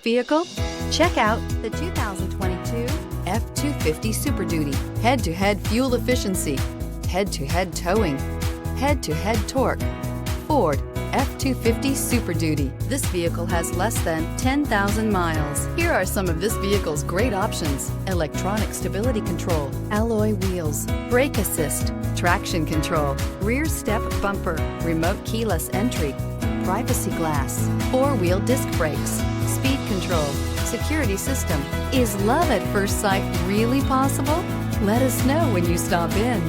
vehicle? Check out the 2022 F-250 Super Duty. Head-to-head fuel efficiency, head-to-head towing, head-to-head torque. Ford F-250 Super Duty. This vehicle has less than 10,000 miles. Here are some of this vehicle's great options: electronic stability control, alloy wheels, brake assist, traction control, rear step bumper, remote keyless entry, privacy glass, four-wheel disc brakes, speed control, security system. Is love at first sight really possible? Let us know when you stop in.